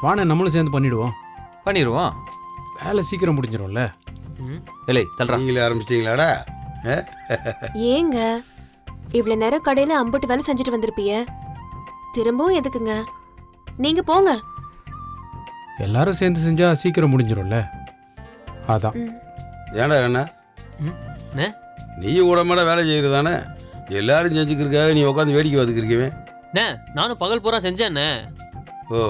வாணே நம்மளும் சேர்ந்து பண்ணிடுவோம். பண்ணிடுவோம். வேலை சீக்கிரம் முடிஞ்சிடும்ல. இல்லை தல்றா. நீங்களே ஆரம்பிச்சிட்டீங்களாடா? ஏங்க இவ்வளவு நேரம் கடையில அம்புட்டு வேலை செஞ்சுட்டு வந்திருப்பீங்க, திரும்பவும் எதுக்குங்க? நீங்க போங்க. எல்லாரும் சேர்ந்து செஞ்சா சீக்கிரம் முடிஞ்சிடும்ல, அதான். ஏன்டா என்ன நீயும் கூட மாட வேலை செய்யறதானே? எல்லாரும் செஞ்சுக்கிறதுக்காக நீ உட்காந்து வேடிக்கை பார்த்துக்கிறீங்க. நானும் பகல் பூரா செஞ்சேன்னே. ஓ,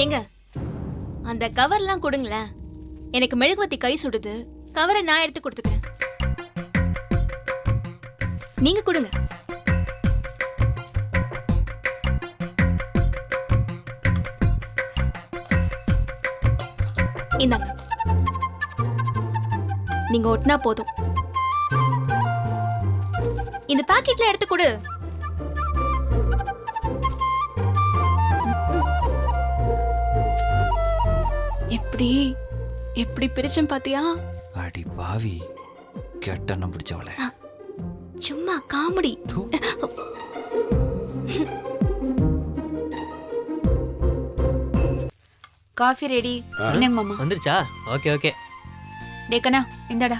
ஏங்க அந்த கவர்லாம் கொடுங்களேன். எனக்கு மெழுகுவத்தி கை சுடுது. கவரை நான் எடுத்து கொடுத்துக்கிறேன். நீங்க கொடுங்க. இந்தாங்க, நீங்க ஒட்டினா போதும். இந்த பாக்கெட்ல எடுத்து கொடு. எப்படி எப்படி பிரிச்சம் பாத்தியா? அடி பாவி, கெட்டண்ணம் பிடிச்சவளே. சும்மா காமெடி. Coffee ready. என்னங்க மாமா? வந்துருச்சா? Okay okay. டேக்கனா இந்தாடா.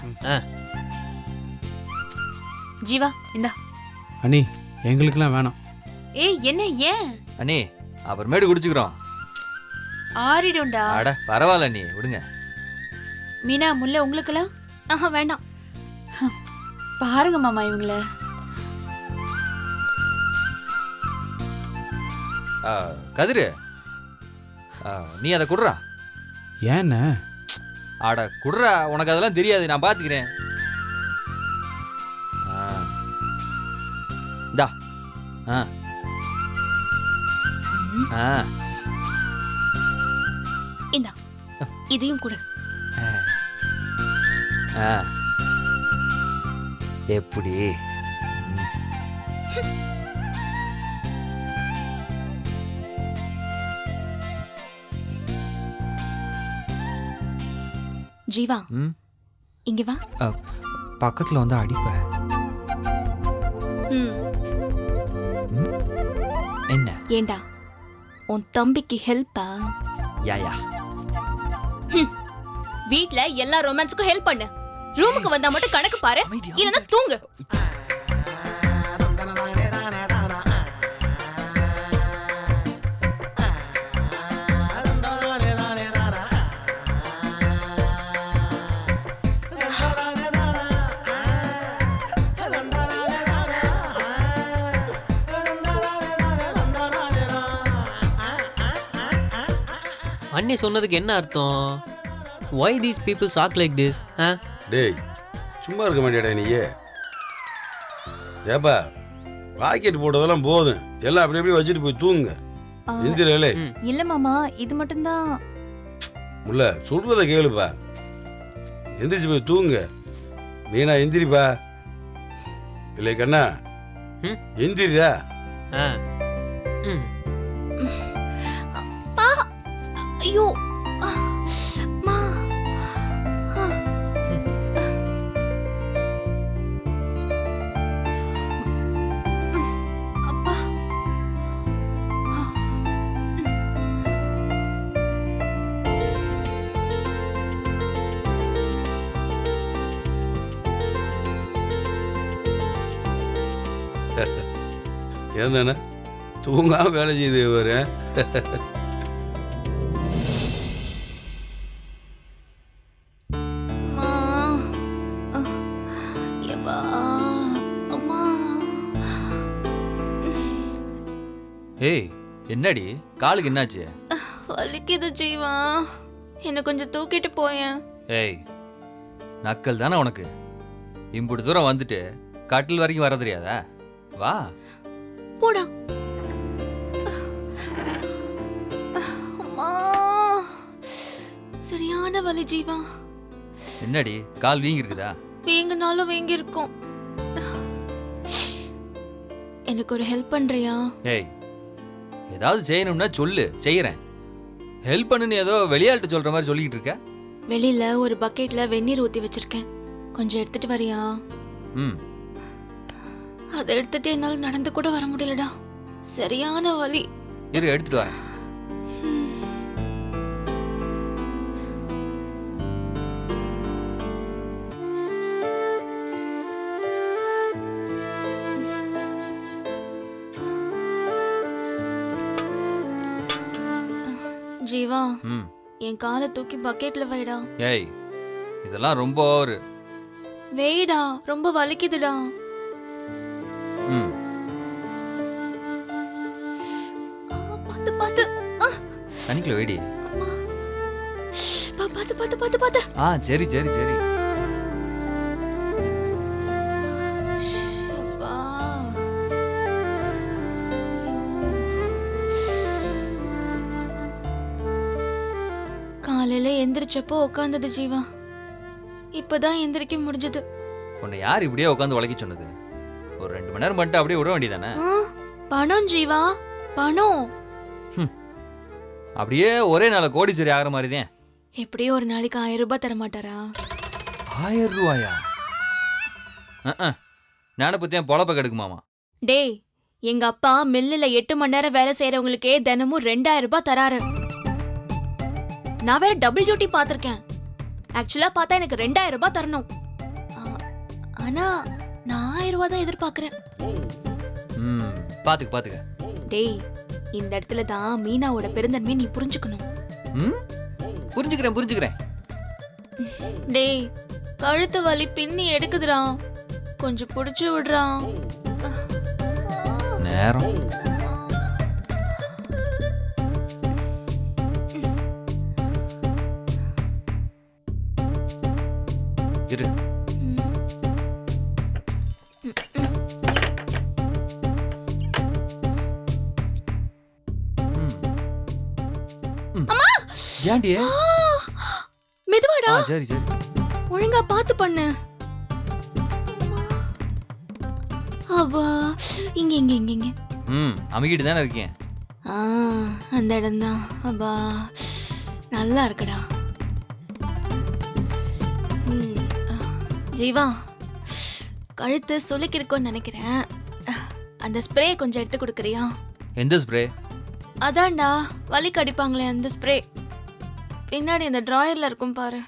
ஜீவா இந்தா. அண்ணி எங்களுக்கெல்லாம் வேணாம். ஏய் என்ன ஏன்? அண்ணி அப்புறமேடு குடிச்சுக்கிறோம். ஆறிடும்டா. அட பரவாயில்ல நீ விடுங்க. மீனா முல்லை உங்களுக்கெல்லாம்? ஆஹா வேண்டாம். பாருங்க மாமா இவங்கள. கதிரு, நீ அதை குடுறா. ஏன்ன? அட குடுறா, உனக்கு அதெல்லாம் தெரியாது, நான் பாத்துக்கிறேன். இந்தா. இந்தா இதையும் கொடு. எப்படி? ஜீவா இங்க வா. பக்கத்துல வந்து அடிப்ப. என்ன? ஏண்டா உன் தம்பிக்கு ஹெல்ப்பா? யாயா வீட்ல எல்லா ரொமான்ஸ்க்கும் ஹெல்ப் பண்ணு. ரூமுக்கு வந்தா மட்டும் கணக்கு பாரு, இல்லனா தூங்கு. அண்ணி சொன்னதுக்கு என்ன அர்த்தம்? Why these people talk like this? டேய் சும்மா இருக்க மாட்டியாடா நீயே? ஏப்பா பாக்கெட் போட்டதெல்லாம் போதும், எல்லாம் அப்படி அப்படியே வச்சுட்டு போய் தூங்குங்க. எந்திரலே. இல்ல மாமா, இது மட்டும் தான். முல்ல சொல்றத கேளுப்பா, எந்திரிச்சு போய் தூங்குங்க. மீனா எந்திரிப்பா. இல்லை கண்ணா எந்திரிடா. ஐயோ மா. அப்பா ஏந்தானே தூங்காம வேலை செய்து வர ஏய் என்னடி காலுக்கு என்னாச்சு? வலிக்குது ஜீவா, என்ன கொஞ்சம் தூக்கிட்டு போயேன். ஏய் நக்கல் தானே உனக்கு. இம்புட்டு தூரம் வந்துட்டு கட்டில் வரைக்கும் வர தெரியாதா? வா. போடா. அம்மா, சரியான வலி ஜீவா. என்னடி கால் வீங்கி இருக்குதா? வீங்கினாலும் வீங்கி இருக்கும். எனக்கு ஒரு ஹெல்ப் பண்றியா? ஏய் ஏதாவது செய்யணும்னா சொல்லு, செய்யறேன். ஹெல்ப் பண்ணுன்னு ஏதோ வெளியாள்கிட்ட சொல்ற மாதிரி சொல்லிக்கிட்டு இருக்க. வெளியில ஒரு பக்கெட்ல வெந்நீர் ஊத்தி வச்சிருக்கேன், கொஞ்சம் எடுத்துட்டு வரியா? ம் அதை எடுத்துட்டு என்னால நடந்து கூட வர முடியலடா, சரியான வலி. இரு எடுத்துட்டு வரேன். ஜீவா, ம் என் காலை தூக்கி பக்கெட்ல வைடா. ஏய் இதெல்லாம் ரொம்ப ஓவரு. வெயிடா, ரொம்ப வலிக்குதுடா. ம் பாத்து பாத்து. தண்ணிக்குள்ள வெடி. அம்மா, பாத்து பாத்து பாத்து பாத்து. சரி சரி சரி. அப்பா. காலையில எந்திரிச்சப்போ உட்காந்தது ஜீவா, இப்பதான் எந்திரிக்க முடிஞ்சது. உன்னை யார் இப்படியே உட்காந்து உழைக்க சொன்னது? ஒரு 2 மணி நேரம் பண்ணிட்டு அப்படியே விட வேண்டியதானே? பணம் ஜீவா, பணம். அப்படியே ஒரே நாள கோடீஸ்வரி ஆகிற மாதிரி தான். எப்படியும் ஒரு நாளைக்கு 1000 ரூபாய் தர மாட்டாரா? 1000 ரூபாயா? ஞானப்பத்தியம் பொழப்ப கெடுக்குமாமா. டேய், எங்க அப்பா மில்லுல 8 மணி நேரம் வேலை செய்யறவங்களுக்கே தினமும் 2000 ரூபாய் தராரு. நான் வேற டபுள் டியூட்டி பாத்திருக்கேன். ஆக்சுவலா பார்த்தா எனக்கு 2000 ரூபாய் தரணும். ஆனா நான் 1000 ரூபாய் தான் எதிர்பார்க்கறேன். பாத்துக்க பாத்துக்க. டேய், இந்த இடத்துல தான் மீனாவோட பெருந்தன்மை நீ புரிஞ்சுக்கணும். புரிஞ்சுக்கிறேன் புரிஞ்சுக்கிறேன். டேய், கழுத்து வலி பின்னி எடுக்குதுடா, கொஞ்சம் புடிச்சு விடுறா. நேரம் இரு. ஏன்டி? மெதுவாடா. சரி சரி. ஒழுங்கா பார்த்து பண்ணு. அப்பா, இங்க இங்க இங்க இங்க. அமுகிட்டு தானே இருக்கேன். அந்த இடம் தான். அப்பா, நல்லா இருக்குடா. ஜீவா, கழுத்து சுளுக்கிருக்கும்னு நினைக்கிறேன். அந்த ஸ்ப்ரே கொஞ்சம் எடுத்து கொடுக்குறியா? எந்த ஸ்ப்ரே? அதான்டா, வலிக்கு அடிப்பாங்களே அந்த ஸ்ப்ரே. பின்னாடி அந்த டிராயர்ல இருக்கும் பாரு.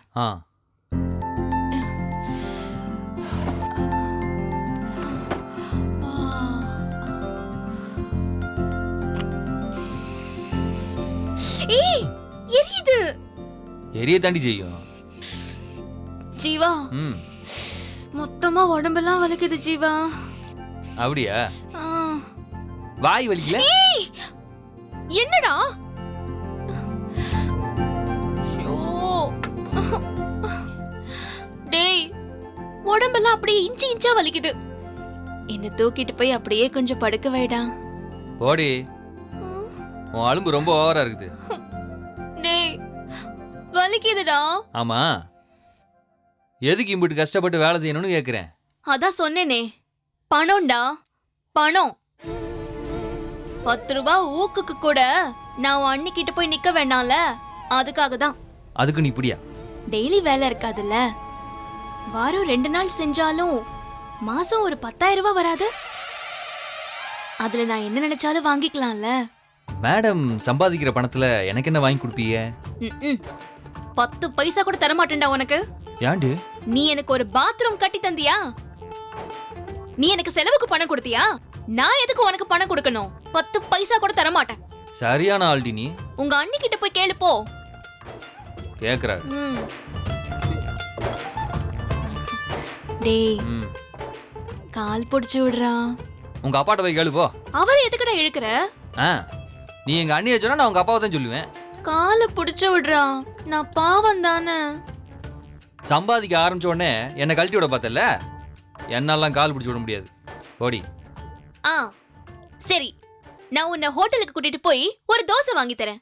ஏய், எரியுது. எரிய தாண்டி செய்யும். ஜீவா, மொத்தமா உடம்பெல்லாம் வலிக்குது ஜீவா. அப்படியா? வாய் வலிக்கல? என்னடா? டேய், உடம்பெல்லாம் அப்படியே இன்ச்சு இன்ச்சா வலிக்குது. என்ன தூக்கிட்டு போய் அப்படியே கொஞ்சம் படுக்க வைடா. போடி, உன் அலும்பு ரொம்ப ஓவரா இருக்குது. டேய், வலிக்குதுடா. ஆமா, எதுக்கு இம்பிட்டு கஷ்டப்பட்டு வேலை செய்யணும்னு கேக்குறேன். அதான் சொன்னேனே, பணம்டா, பணம். 10 ரூபாய் ஊக்குக்கு கூட நான் உன் அண்ணிக்கிட்ட போய் நிக்க வேண்டாம்ல, அதுக்காக தான். அதுக்கு நீ இப்படியா? டெய்லி வேலை இருக்காதுல்ல, வாரம் 2 நாள் செஞ்சாலும் மாசம் ஒரு 10,000 ரூபாய் வராது? அதுல நான் என்ன நினைச்சாலும் வாங்கிக்கலாம்ல. மேடம் சம்பாதிக்கிற பணத்துல எனக்கு என்ன வாங்கி கொடுப்பீங்க? 10 பைசா கூட தர மாட்டேன்டா உனக்கு. ஏன்டி? நீ எனக்கு ஒரு பாத்ரூம் கட்டி தந்தியா? நீ எனக்கு செலவுக்கு பணம் கொடுத்தியா? நான் எதுக்கு உனக்கு பணம் கொடுக்கணும்? 10 பைசா கூட தர மாட்டேன். சரியான ஆல்டி நீ. உங்க அண்ணி கிட்ட போய் கேளு போ. கேக்குறாரு. டேய், கால் புடிச்சு விடுறா. உங்க அப்பாட்ட போய் கேளு போ. அவர் எதுக்குடா இழுக்குற? ஆ நீ எங்கள் அண்ணியை சொன்னா நான் உங்கள் அப்பாவை தான் சொல்லுவேன். காலை பிடிச்சு விடுறா, நான் பாவம் தானே. சம்பாதிக்க ஆரம்பிச்ச உடனே என்னை கழட்டி விட பார்த்தல, என்னெல்லாம் கால் பிடிச்சி விட முடியாது. ஓடி. ஆ சரி, நான் உன்னை ஹோட்டலுக்கு கூட்டிட்டு போய் ஒரு தோசை வாங்கி தரேன்.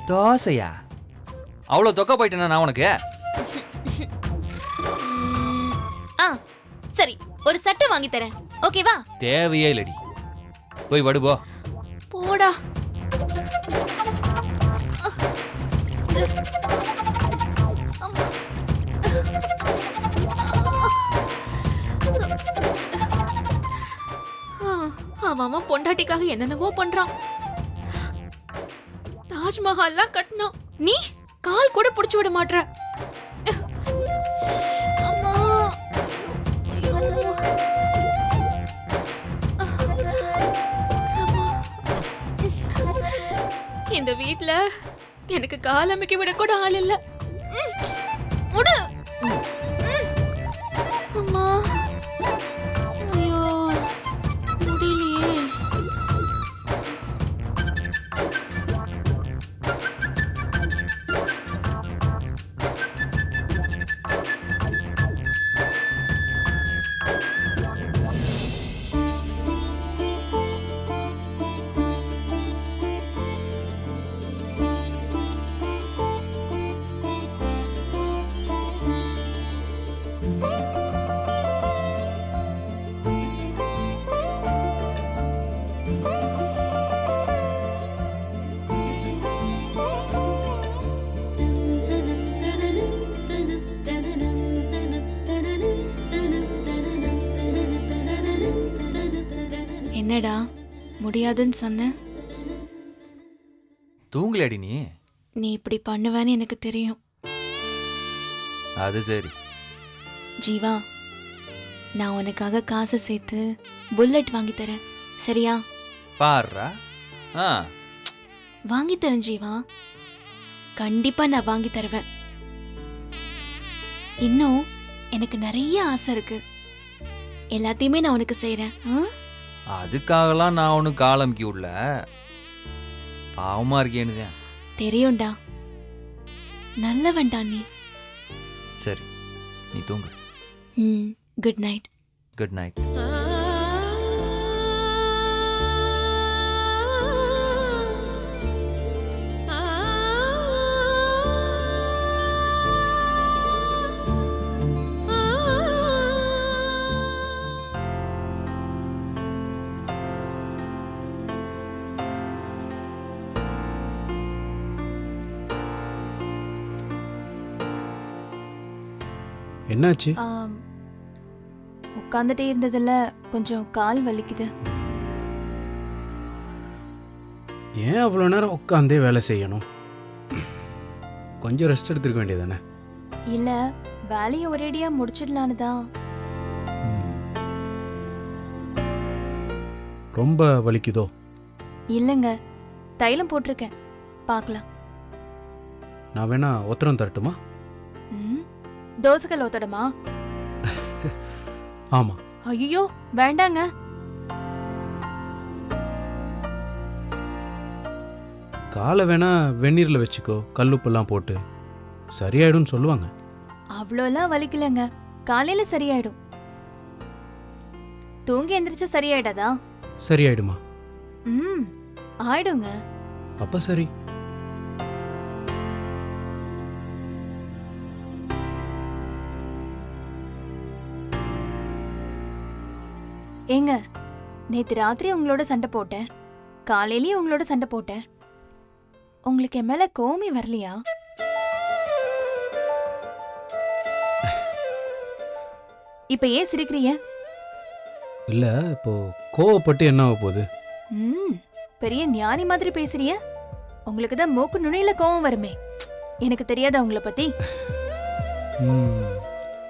தோசையா? அவ்வளோ தொக்க போயிட்டேனா நான் உனக்கு? ஆ சரி, ஒரு சட்டை வாங்கி தரேன், ஓகேவா? தேவையே இல்லடி, போய் வடுபோ. போடா. அவன் பொண்டாட்டிக்காக என்னென்னவோ பண்றான். தாஜ்மஹால்லாம் கட்டினான், நீ கால் கூட புடிச்சு விட மாட்ற. அம்மா. ஐயோ. அம்மா. இந்த வீட்ல எனக்கு கால் அமைக்க விட கூட ஆள் இல்ல. விடு. அம்மா. ஐயோ, முடியலையே. என்னடா முடியாதுன்னு சொன்ன? தூங்கலடி நீ? நீ இப்படி பண்ணுவேன்னு எனக்கு தெரியும். அது சரி. ஜீவா, நான் உனக்காக காசை சேர்த்து புல்லட் வாங்கி தரேன், சரியா? பாருடா. ஆ வாங்கி தரேன் ஜீவா, கண்டிப்பா நான் வாங்கி தருவேன். இன்னும் எனக்கு நிறைய ஆசை இருக்கு, எல்லாத்தையுமே நான் உனக்கு செய்றேன். அதுக்காகலாம் நான் ஒன்றும் காலமிக்கி விடல, பாவமாக இருக்கேன்னு. தெரியும்டா, நல்லவன்டா நீ. சரி, நீ தூங்கு. Good night. Good night. என்னாச்சு? உட்காந்துட்டே இருந்ததுல கொஞ்சம் கால் வலிக்குது. ஏன் அவ்வளோ நேரம் உட்காந்தே வேலை செய்யணும்? கொஞ்சம் ரெஸ்ட் எடுத்துருக்க வேண்டியதானே? இல்ல, வேலையை ஒரேடியா முடிச்சிடலான்னு தான். ரொம்ப வலிக்குதோ? இல்லைங்க, தைலம் போட்டிருக்கேன், பார்க்கலாம். நான் வேணா ஒத்தரம் தரட்டுமா? தோசைக்கல் ஒத்தடமா? ஆமா. ஐயோ வேண்டாங்க. காலை வேணா வெந்நீரில் வச்சுக்கோ, கல்லுப்பெல்லாம் போட்டு, சரியாயிடும்னு சொல்லுவாங்க. அவ்வளோலாம் வலிக்கலங்க, காலையில சரியாயிடும். தூங்கி எந்திரிச்சு சரியாயிடாதா? சரியாயிடுமா? ஆயிடுங்க. அப்ப சரி. ஏங்க, நேத்து ராத்திரி உங்களோட சண்டை போட்டேன், காலையிலயும் உங்களோட சண்டை போட்டேன். உங்களுக்கு என் மேல கோவமே வரலையா? இப்ப ஏன் சிரிக்கிறீங்க? இல்ல, இப்போ கோவப்பட்டு என்ன ஆக போகுது? பெரிய ஞானி மாதிரி பேசுறிய. உங்களுக்கு தான் மூக்கு நுனியில கோவம் வருமே, எனக்கு தெரியாதா உங்களை பத்தி?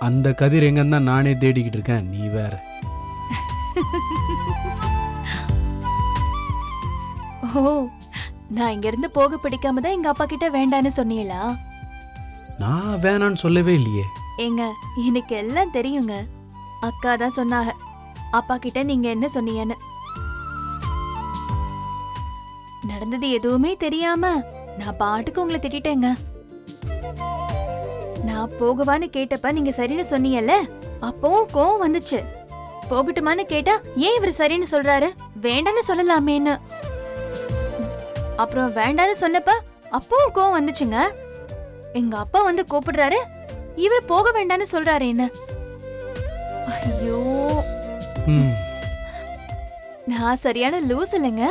அந்த கதிர் எங்கன்னு தான் நானே தேடிக்கிட்டு இருக்கேன், நீ வேற. ஓ, நான் இங்க இருந்து போக பிடிக்காம தான் எங்க அப்பா கிட்ட வேண்டான்னு சொன்னீங்களா? நான் வேணான்னு சொல்லவே இல்லையே. ஏங்க, எனக்கு எல்லாம் தெரியுங்க. அக்கா தான் சொன்னாங்க அப்பா கிட்ட நீங்க என்ன சொன்னீங்கன்னு. நடந்தது எதுவுமே தெரியாம நான் பாட்டுக்கு உங்களை திட்டிட்டேங்க. நான் போகவான்னு கேட்டப்ப நீங்க சரின்னு சொன்னீங்கல்ல, அப்பவும் கோவம் வந்துச்சு. போகட்டுமான்னு கேட்டா ஏன் இவர் சரின்னு சொல்றாரு, வேண்டான்னு சொல்லலாமேன்னு. அப்புறம் வேண்டான்னு சொன்னப்ப அப்பவும் கோவம் வந்துச்சுங்க. எங்க அப்பா வந்து கூப்பிடுறாரு, இவர் போக வேண்டான்னு சொல்றாரு என்ன. ஐயோ, ம் நான் சரியான லூஸ் இல்லைங்க.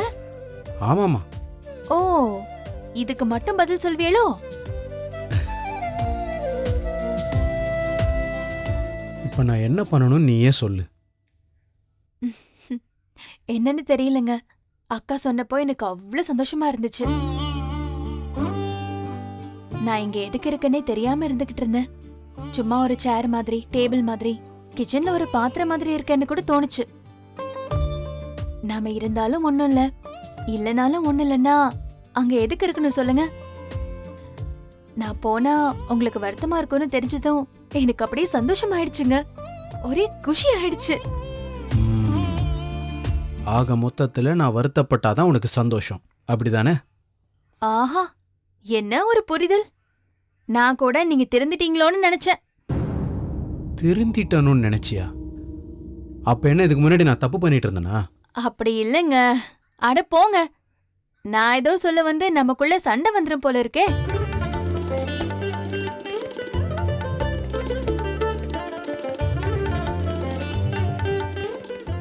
ஆமாம்மா. ஓ, இதுக்கு மட்டும் பதில் சொல்வியலோ? இப்போ நான் என்ன பண்ணணும்னு நீயே சொல்லு. என்னன்னு தெரியலங்க. அக்கா சொன்னப்போ எனக்கு அவ்வளவு சந்தோஷமா இருந்துச்சு. நான் இங்க எதுக்கு இருக்கேனே தெரியாம இருந்துகிட்டு இருந்தேன். சும்மா ஒரு சேர் மாதிரி, டேபிள் மாதிரி, கிச்சன்ல ஒரு பாத்திரம் மாதிரி இருக்கேன்னு கூட தோணுச்சு. நாம இருந்தாலும் ஒண்ணும் இல்ல, இல்லனாலும் ஒண்ணும் இல்லன்னா அங்க எதுக்கு இருக்கணும் சொல்லுங்க? நான் போனா உங்களுக்கு வருத்தமா இருக்கும்னு தெரிஞ்சதும் எனக்கு அப்படியே சந்தோஷமாயிடுச்சுங்க. ஒரே குஷி ஆயிடுச்சு. ம். ஆக மொத்தத்துல நான் வருத்தப்பட்டாதான் உனக்கு சந்தோஷம், அப்படிதானே? ஆஹா, என்ன ஒரு புரிதல். நான் கூட நீங்க திருந்திட்டீங்களோன்னு நினைச்சேன். திருந்திட்டணும்னு நினைச்சியா? அப்ப என்ன இதுக்கு முன்னாடி நான் தப்பு பண்ணிட்டு இருந்தேனா? அப்படி இல்லைங்க. அட போங்க. நான் ஏதோ சொல்ல வந்து நமக்குள்ள சண்டை வந்துரும் போல இருக்கே.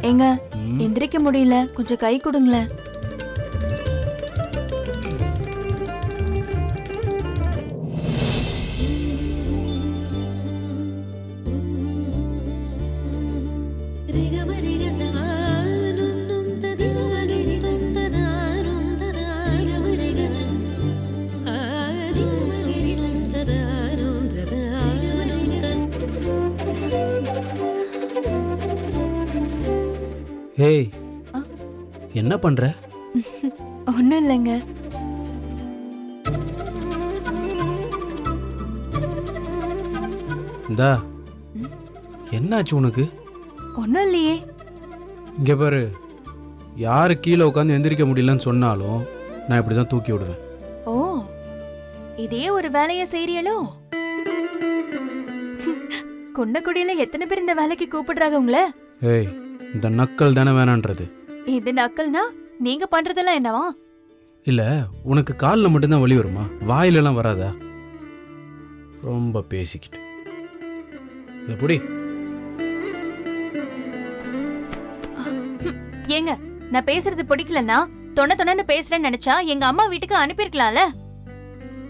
ஏங்க, ம். எந்திரிக்க முடியல, கொஞ்சம் கை கொடுங்களேன். ஏய், ஆ? என்ன பண்ற? ஒன்னும் இல்லைங்க. இந்தா, என்னாச்சு உனக்கு? ஒன்னும் இல்லையே. இங்க பாரு, யாரு கீழே உட்காந்து எந்திரிக்க முடியலன்னு சொன்னாலும் நான் இப்படிதான் தூக்கி விடுவேன். ஓ, இதே ஒரு வேலைய செய்யறியலோ? குன்னக்குடியில எத்தனை பேர் இந்த வேலைக்கு கூப்பிடுறாங்க உங்கள? ஏய், இந்த நக்கல் தானே வேணான்றது. இது நக்கல்னா நீங்க பண்றதெல்லாம் என்னவா? இல்ல, உனக்கு காலில் மட்டும்தான் வலி வருமா? வாயிலெல்லாம் வராதா? ரொம்ப பேசிக்கிட்டு எப்படி? ஏங்க, நான் பேசுறது பிடிக்கலன்னா தொண்ணு பேசுறேன்னு நினைச்சா எங்க அம்மா வீட்டுக்கு அனுப்பியிருக்கலாம்ல.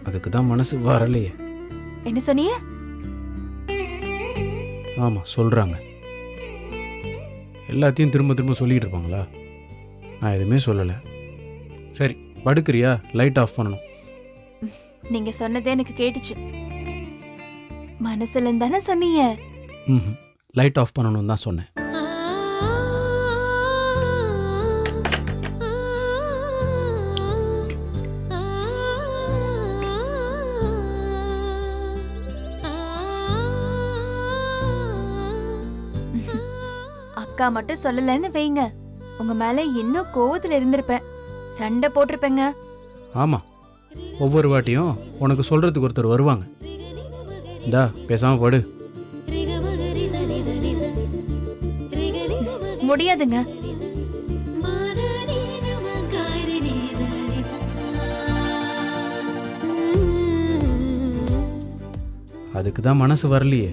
அதுக்கு தான் மனசு வரலையே. என்ன சொன்னீங்க? ஆமா, சொல்றாங்க. எல்லாத்தையும் திரும்ப திரும்ப சொல்லிட்டு இருப்பாங்களா? நான் எதுவுமே சொல்லலை. சரி, படுக்கிறியா? லைட் ஆஃப் பண்ணணும். நீங்க சொன்னதே எனக்கு கேட்டுச்சு. மனசுல தானே சொன்னீங்க. ம், லைட் ஆஃப் பண்ணணும் தான் சொன்னேன். அக்கா மட்டும் சொல்லலன்னு வைங்க, உங்க மேல இன்னும் கோவத்துல இருந்திருப்பேன், சண்டை போட்டிருப்பேங்க. ஆமா, ஒவ்வொரு வாட்டியும் உனக்கு சொல்றதுக்கு ஒருத்தர் வருவாங்க. இந்தா, பேசாம படு. முடியாதுங்க. அதுக்கு தான் மனசு வரலையே.